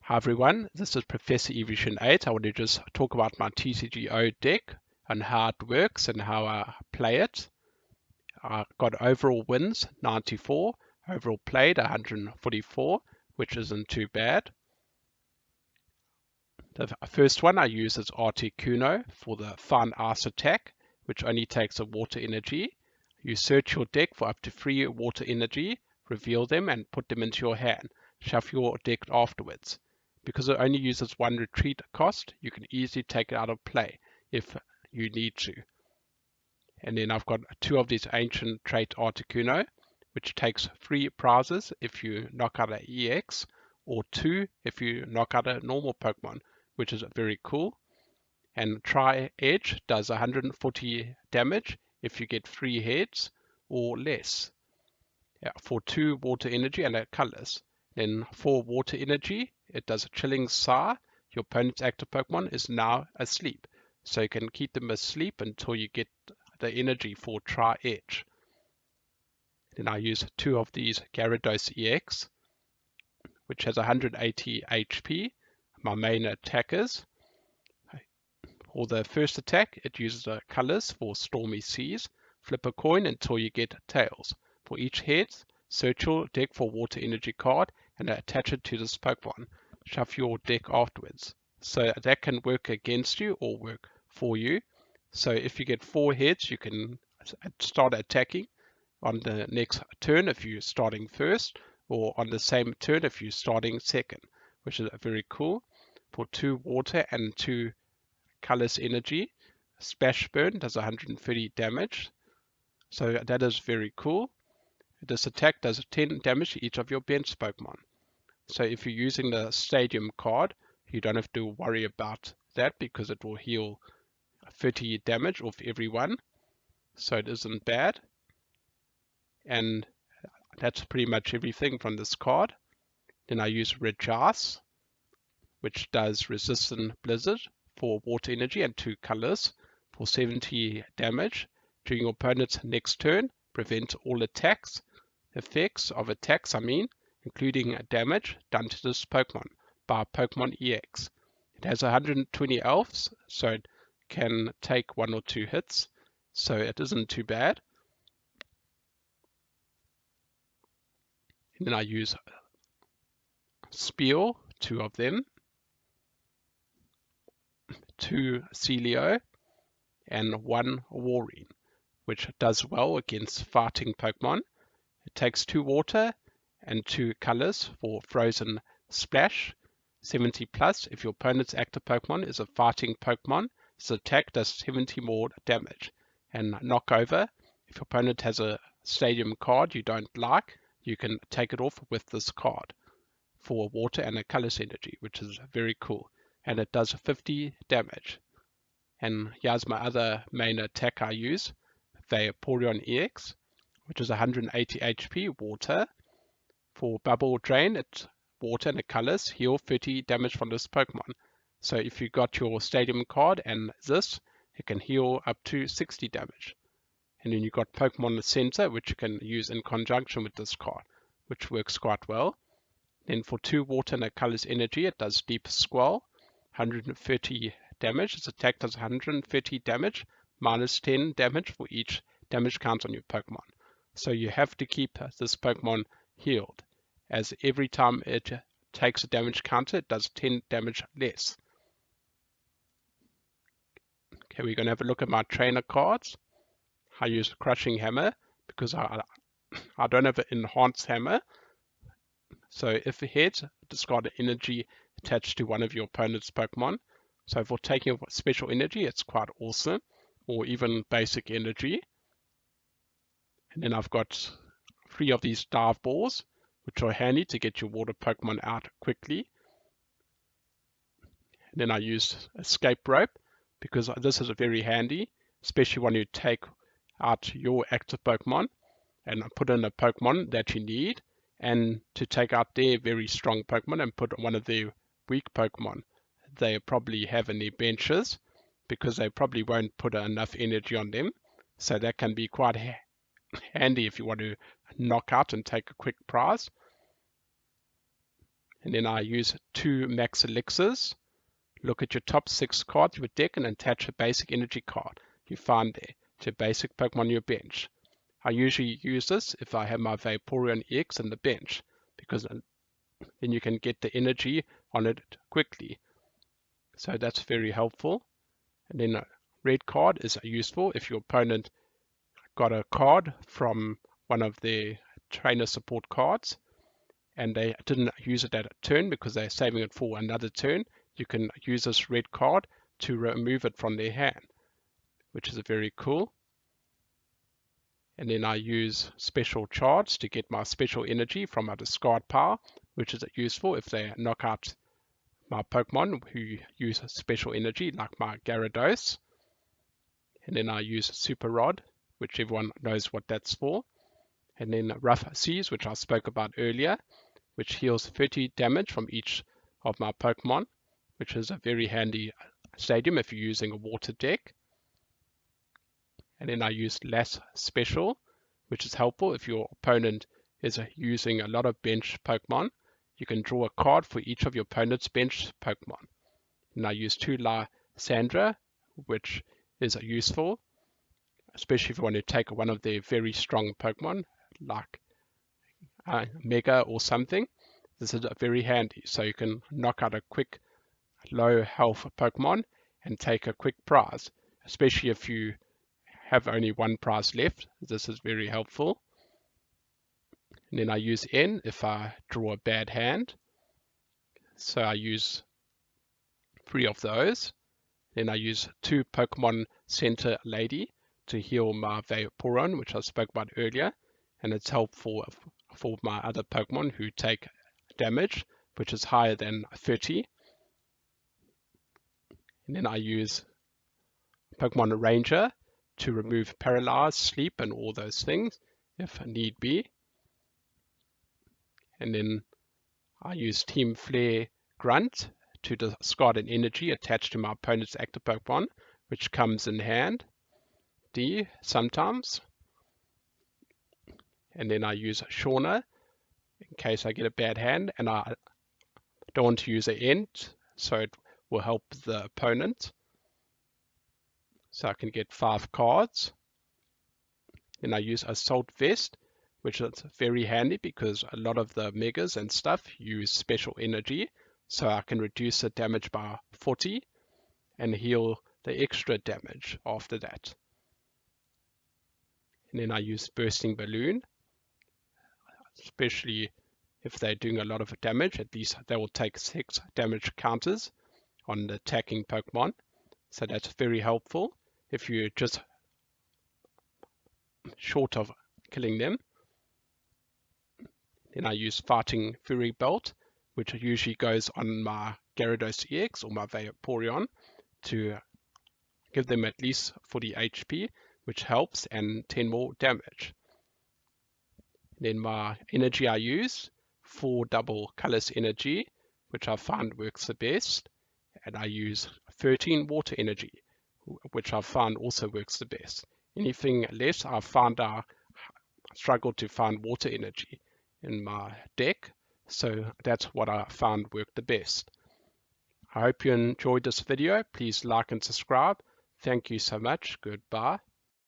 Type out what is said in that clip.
Hi everyone, this is Professor Evolution 8. I want to just talk about my TCGO deck and how it works and how I play it. I got overall wins 94, overall played 144, which isn't too bad. The first one I use is Articuno for the Fine Ice attack, which only takes a water energy. You search your deck for up to 3 water energy, reveal them and put them into your hand. Shuffle your deck afterwards. Because it only uses 1 retreat cost, you can easily take it out of play if you need to. And then I've got 2 of these ancient trait Articuno, which takes 3 prizes if you knock out an EX, or 2 if you knock out a normal Pokemon, which is very cool. And Tri-Edge does 140 damage if you get 3 heads or less. For 2 water energy and colors. Then 4 water energy, it does a chilling sigh. Your opponent's active Pokemon is now asleep. So you can keep them asleep until you get the energy for Tri-Edge. Then I use 2 of these Gyarados EX, which has 180 HP. My main attackers. For the first attack, it uses the colors for Stormy Seas. Flip a coin until you get tails. For each head, search your deck for water energy card and attach it to this Pokemon. Shuffle your deck afterwards. So that can work against you or work for you. So if you get 4 heads, you can start attacking on the next turn if you're starting first, or on the same turn if you're starting second, which is very cool. For 2 water and 2 colors energy, Splash Burn does 130 damage. So that is very cool. This attack does 10 damage to each of your bench Pokemon. So if you're using the Stadium card, you don't have to worry about that because it will heal 30 damage off everyone. So it isn't bad. And that's pretty much everything from this card. Then I use Rejoice, which does Resistant Blizzard for water energy and 2 colors for 70 damage. During your opponent's next turn, prevent all effects of attacks, including damage done to this Pokemon by Pokemon EX. It has 120 elves, so it can take 1 or 2 hits, so it isn't too bad. And then I use Speel, 2 of them, 2 Celio, and 1 Warreen, which does well against fighting Pokemon. It takes 2 water and 2 colors for Frozen Splash, 70 plus. If your opponent's active Pokemon is a fighting Pokemon, this attack does 70 more damage. And Knockover, if your opponent has a Stadium card you don't like, you can take it off with this card for water and a colors energy, which is very cool. And it does 50 damage. And here's my other main attack I use, Vaporeon EX, which is 180 HP water. For Bubble Drain, it's water and the colors heal 30 damage from this Pokemon. So if you got your Stadium card and this, it can heal up to 60 damage. And then you got Pokemon Center, which you can use in conjunction with this card, which works quite well. Then for 2 water and the colors energy, it does Deep Squall, 130 damage. Its attack does 130 damage, minus 10 damage for each damage count on your Pokemon. So you have to keep this Pokemon healed, as every time it takes a damage counter, it does 10 damage less. Okay, we're going to have a look at my trainer cards. I use Crushing Hammer because I don't have an Enhanced Hammer. So if it hits, discard an energy attached to one of your opponent's Pokemon. So for taking a special energy, it's quite awesome, or even basic energy. And then I've got 3 of these dive balls, which are handy to get your water Pokemon out quickly. And then I use Escape Rope because this is very handy, especially when you take out your active Pokemon and put in a Pokemon that you need, and to take out their very strong Pokemon and put one of their weak Pokemon they probably have in their benches, because they probably won't put enough energy on them. So that can be quite handy if you want to knock out and take a quick prize. And then I use 2 max elixirs. Look at your top 6 cards of your deck and attach a basic energy card you find there to a basic Pokemon on your bench. I usually use this if I have my Vaporeon EX in the bench, because then you can get the energy on it quickly. So that's very helpful. And then a red card is useful if your opponent got a card from one of their trainer support cards and they didn't use it at a turn because they're saving it for another turn. You can use this red card to remove it from their hand, which is very cool. And then I use special charge to get my special energy from my discard pile, which is useful if they knock out my Pokemon who use special energy, like my Gyarados. And then I use Super Rod, which everyone knows what that's for. And then Rough Seas, which I spoke about earlier, which heals 30 damage from each of my Pokemon, which is a very handy stadium if you're using a water deck. And then I use Last Special, which is helpful if your opponent is using a lot of bench Pokemon. You can draw a card for each of your opponent's bench Pokemon. And I use 2 Lysandra, which is useful, especially if you want to take one of their very strong Pokemon, like Mega or something. This is very handy, so you can knock out a quick low health Pokemon and take a quick prize, especially if you have only 1 prize left. This is very helpful. And then I use N if I draw a bad hand. So I use 3 of those. Then I use 2 Pokemon Center Lady to heal my Vaporeon, which I spoke about earlier. And it's helpful for my other Pokemon who take damage, which is higher than 30. And then I use Pokemon Ranger to remove Paralyze, Sleep, and all those things if need be. And then I use Team Flare Grunt to discard an energy attached to my opponent's active Pokemon, which comes in hand sometimes. And then I use Shauna in case I get a bad hand, and I don't want to use an Ent, so it will help the opponent. So I can get 5 cards. Then I use Assault Vest, which is very handy because a lot of the Megas and stuff use special energy. So I can reduce the damage by 40 and heal the extra damage after that. And then I use Bursting Balloon, especially if they're doing a lot of damage. At least they will take 6 damage counters on the attacking Pokemon. So that's very helpful if you're just short of killing them. Then I use Fighting Fury Belt, which usually goes on my Gyarados EX or my Vaporeon to give them at least 40 HP, which helps, and 10 more damage. Then my energy I use, 4 double colors energy, which I find works the best. And I use 13 water energy, which I found also works the best. Anything less, I found I struggled to find water energy in my deck. So that's what I found worked the best. I hope you enjoyed this video. Please like and subscribe. Thank you so much. Goodbye.